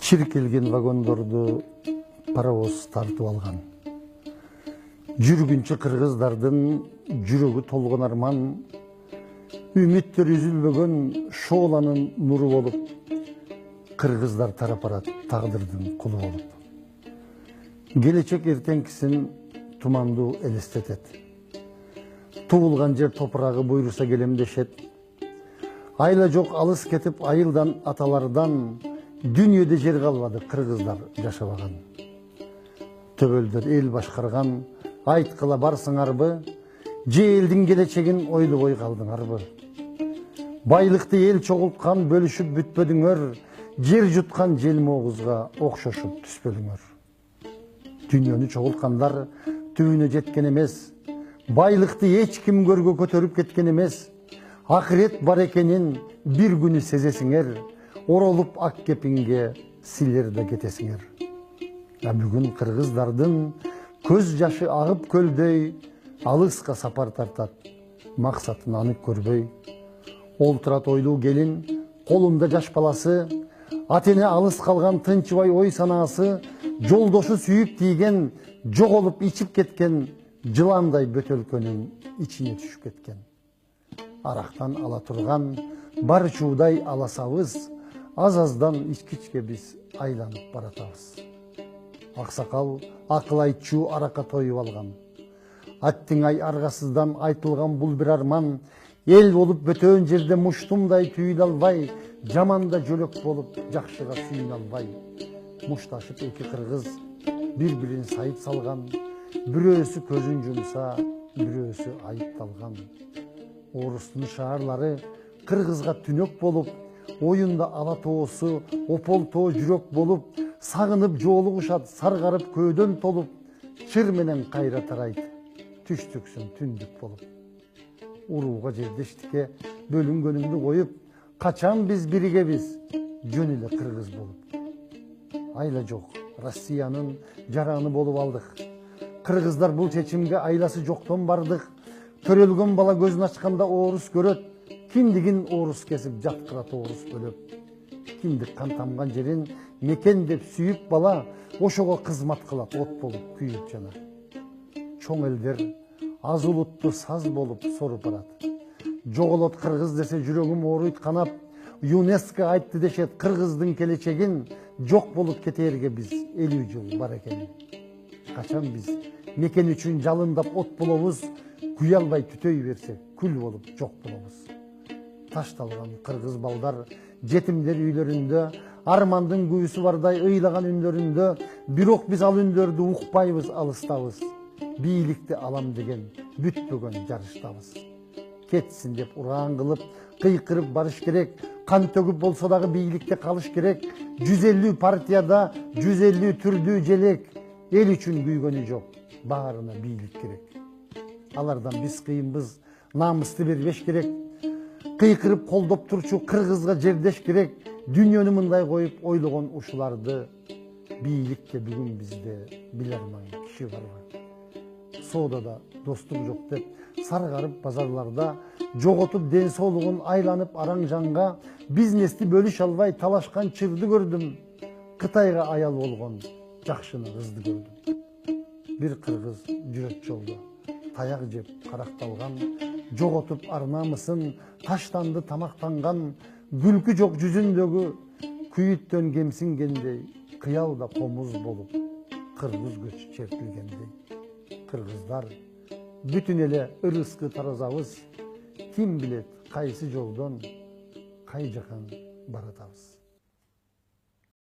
Чиркелген вагондорду паровоз тартып алган. Жүргүнчү кыргыздардын жүрөгү толгон арман, үмүттөр үзүлбөгөн шооланын нуру болуп, кыргыздар тарап барат тагдырдын кулу болуп. Келечек эртеңкисин тумандуу элестетет. Туулган жер топурагы буйруса келемдешет. Айла жок алыс кетип айылдан аталардан, дүйнөдө жер калбады кыргыздар жашабаган. Төбөлдөр эл башкарган, айткыла барсыңарбы, же элдин келечегин ойлобой калдыңарбы? Байлыкты эл чогулткан бөлүшүп бүтпөдүңөр, жер жуткан желмоогузга окшошуп түспөдүңөр. Дүйнөнү чогулткандар түбүнө жеткен эмес, байлыкты эч ким көргө көтөрүп кеткен эмес. Акырет бар экенин бир күнү сезесиңер, оролуп ак кепинге силер да кетесиңер. Бүгүн кыргыздардын көз жашы агып көлдөй, алыска сапар тартат, максатын анык көрбөй. Олтурат ойлуу келин, колунда жаш баласы, атене алыс калган тынчыбай ой санаасы, жолдошу сүйүп тийген, жоголуп ичип кеткен, жыландай бөтөлкөнүн ичине түшүп кеткен. Арактан ала турган бар чуудай аласабыз, аз-аздан ичкичке биз айланып баратабыз. Аксакал акыл айтчу аракка тоюп алган. Аттың ай аргасыздан айтылган бул бир арман, эл болуп бөтөн жерде муштумдай түйүлө албай, жаманда жөлөк болуп жакшыга сүйүнө албай. Мушташып эки кыргыз бири-бирин сайып салган, бирөөсү көзүн жумса, бирөөсү айыпталган. Орустун шаарлары кыргызга түнөк болуп, оюнда ала тоосу опол тоо жүрөк болуп, сагынып жоолугушат саргарып көөдөн толуп, чыр менен кайра тарайт, түштүксүн түндүк болуп. Урууга жердештикке бөлүнгөнүңдү коюп, качан биз биригебиз, жөн эле кыргыз болуп. Айла жок, Россиянын жараны болуп алдык. Кыргыздар бул чечимге айласы жоктон бардык. Төрөлгөн бала көзүн ачканда орус көрөт, киндигин орус кесип жаткырат орус бөлөп. Киндик кан тамган жерин мекен деп сүйүп бала, ошого кызмат кылат от болуп күйүп жана. Чоң элдер аз улутту саз болуп соруп барат. Жоголот кыргыз десе жүрөгүм ооруйт канап, ЮНЕСКО айтты дешет кыргыздын келечегин, жок болуп кетерге биз 50 жыл бар экенин. Качан биз мекен үчүн жалындап от болобуз, күйө албай түтөй берсе күл болуп жок болобуз. Ташталган кыргыз балдар жетимдер үйлөрүндө, армандын күйүүсү бардай ыйлаган үндөрүндө, бирок биз ал үндөрдү укпайбыз, алыстабыз. Бийликти алам деген бүтпөгөн жарыштабыз. Кетсин деп ураан кылып, кыйкырып барыш керек, кан төгүп болсо дагы бийликте калыш керек. 150 партияда 150 түрдүү желек, эл үчүн күйгөнү жок, баарына бийлик керек. Алардан биз кыйынбыз, намысты бербеш керек. Кыйкырып колдоп турчу кыргызга жердеш керек. Дүйнөнү мындай коюп ойлогон ушуларды, бийликке бүгүн бизде биларман киши барбы? Соодада достук жок деп саргарып базарларда, жоготуп ден соолугун айланып араң жанга, бизнести бөлүш албай талашкан чырды көрдүм. Кытайга аял болгон жакшыны кызды көрдүм. Бир кыргыз жүрөт жолдо, таяк жеп каракталган, жоготуп ар намысын, таштанды тамактанган, күлкү жок жүзүндөгү күйүттөн кемсингендей, кыялда комуз болуп, кыргыз көч чертилгендей. Кыргыздар бүтүн эле ырыскы таразабыз, ким билет кайсы жолдон кай жакан баратабыз.